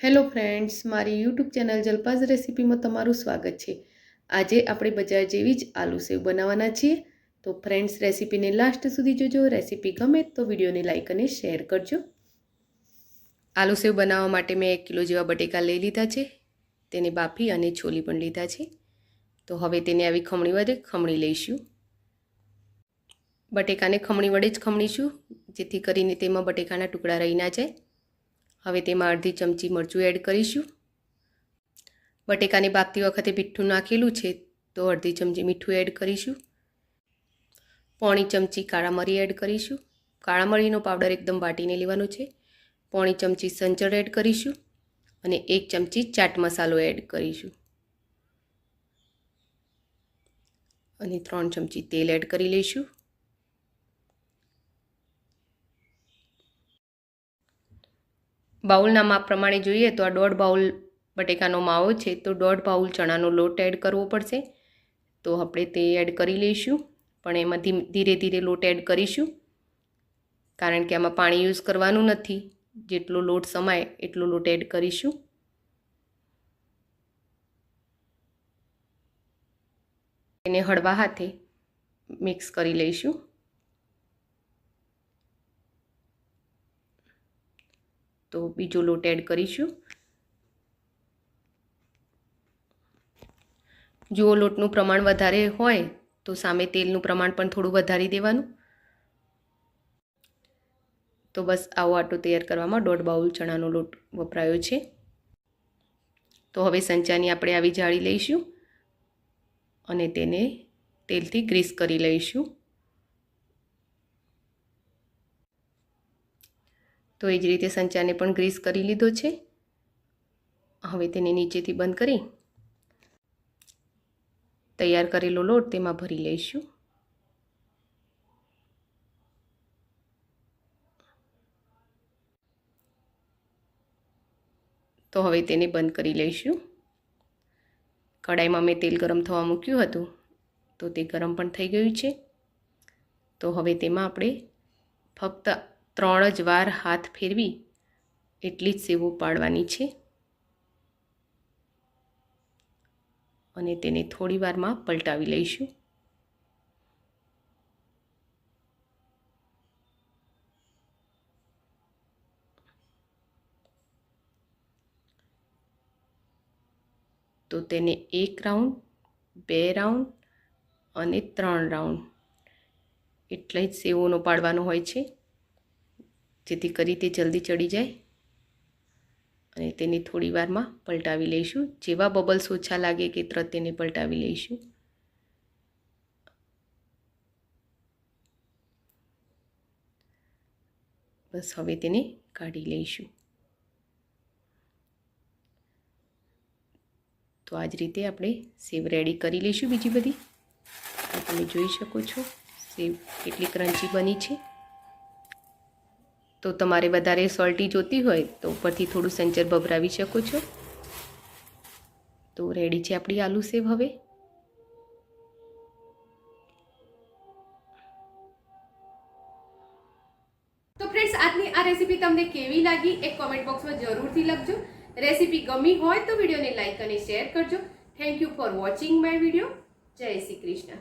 Hello friends, મારી YouTube channel જલપાઝ રેસીપીમાં તમારું સ્વાગત છે। આજે આપણે બજાર જેવી જ આલુ સેવ બનાવવાના છીએ। તો ફ્રેન્ડ્સ, રેસીપીને લાસ્ટ સુધી જોજો। રેસીપી ગમે તો વિડીયોને લાઇક અને શેર કરજો। આલુ સેવ બનાવવા માટે મેં 1 કિલો જેવા બટેકા લઈ લીધા છે। તેને બાફી અને છોલી પણ લીધા છે। તો હવે તેને આવી ખમણી વડે ખમણી લઈશું। બટેકાને ખમણી વડે જ ખમણીશું, જેથી કરીને તેમાં બટેકાના ટુકડા રહી ના જાય। હવે તેમાં અડધી ચમચી મરચું એડ કરીશું। બટેકાને બાફતી વખતે મીઠું નાખેલું છે, તો અડધી ચમચી મીઠું એડ કરીશું। પોણી ચમચી કાળા મરી એડ કરીશું। કાળા મરીનો પાવડર એકદમ વાટીને લેવાનો છે। પોણી ચમચી સંચળ એડ કરીશું અને 1 ચમચી ચાટ મસાલો એડ કરીશું અને 3 ચમચી તેલ એડ કરી લઈશું। બાઉલના માપ પ્રમાણે જોઈએ તો આ 1.5 બાઉલ બટેકાનો માવો છે, તો 1.5 બાઉલ ચણાનો લોટ એડ કરવો પડશે। તો આપણે તે એડ કરી લઈશું, પણ એમાં ધીરે ધીરે લોટ એડ કરીશું, કારણ કે આમાં પાણી યુઝ કરવાનું નથી। જેટલો લોટ સમાય એટલો લોટ એડ કરીશું। એને હળવા હાથે મિક્સ કરી લઈશું। તો બીજો લોટ એડ કરીશું। જો લોટનું પ્રમાણ વધારે હોય તો સામે તેલનું પ્રમાણ પણ થોડું વધારી દેવાનું। તો બસ આવો આટો તૈયાર કરવામાં 1.5 બાઉલ ચણાનો લોટ વપરાયો છે। તો હવે સંચાની આપણે આવી જાળી લઈશું અને તેને તેલથી ગ્રીસ કરી લઈશું। તો એ જ રીતે સંચાને પણ ગ્રીસ કરી લીધો છે। હવે તેને નીચેથી બંધ કરી તૈયાર કરેલો લોટ તેમાં ભરી લઈશું। તો હવે તેને બંધ કરી લઈશું। કડાઈમાં મેં તેલ ગરમ થવા મૂક્યું હતું, તો તે ગરમ પણ થઈ ગયું છે। તો હવે તેમાં આપણે ફક્ત 3 જ વાર હાથ ફેરવી એટલી જ સેવો પાડવાની છે અને તેને થોડી વારમાં પલટાવી લઈશું। તો તેને 1 રાઉન્ડ, 2 રાઉન્ડ અને 3 રાઉન્ડ એટલે જ સેવોનો પાડવાનો હોય છે, જેથી કરી તે જલ્દી ચડી જાય। અને તેને થોડી વારમાં પલટાવી લઈશું। જેવા બબલ્સ ઓછા લાગે કે તરત તેને પલટાવી લઈશું। બસ હવે તેને કાઢી લઈશું। તો આ જ રીતે આપણે સેવ રેડી કરી લઈશું બીજી બધી। તમે જોઈ શકો છો સેવ કેટલી ક્રન્ચી બની છે। તો તમારે વધારે સોલ્ટી જોતી હોય તો ઉપરથી થોડું સંચર ભભરાવી શકો છો। તો રેડી છે આપણી આલુ સેવ। હવે તો ફ્રેન્ડ્સ, આજની આ રેસીપી તમને કેવી લાગી એક કોમેન્ટ બોક્સમાં જરૂરથી લખજો। રેસીપી ગમી હોય તો વિડીયોને લાઇક અને શેર કરજો। Thank you for watching my video. જય શ્રી કૃષ્ણ।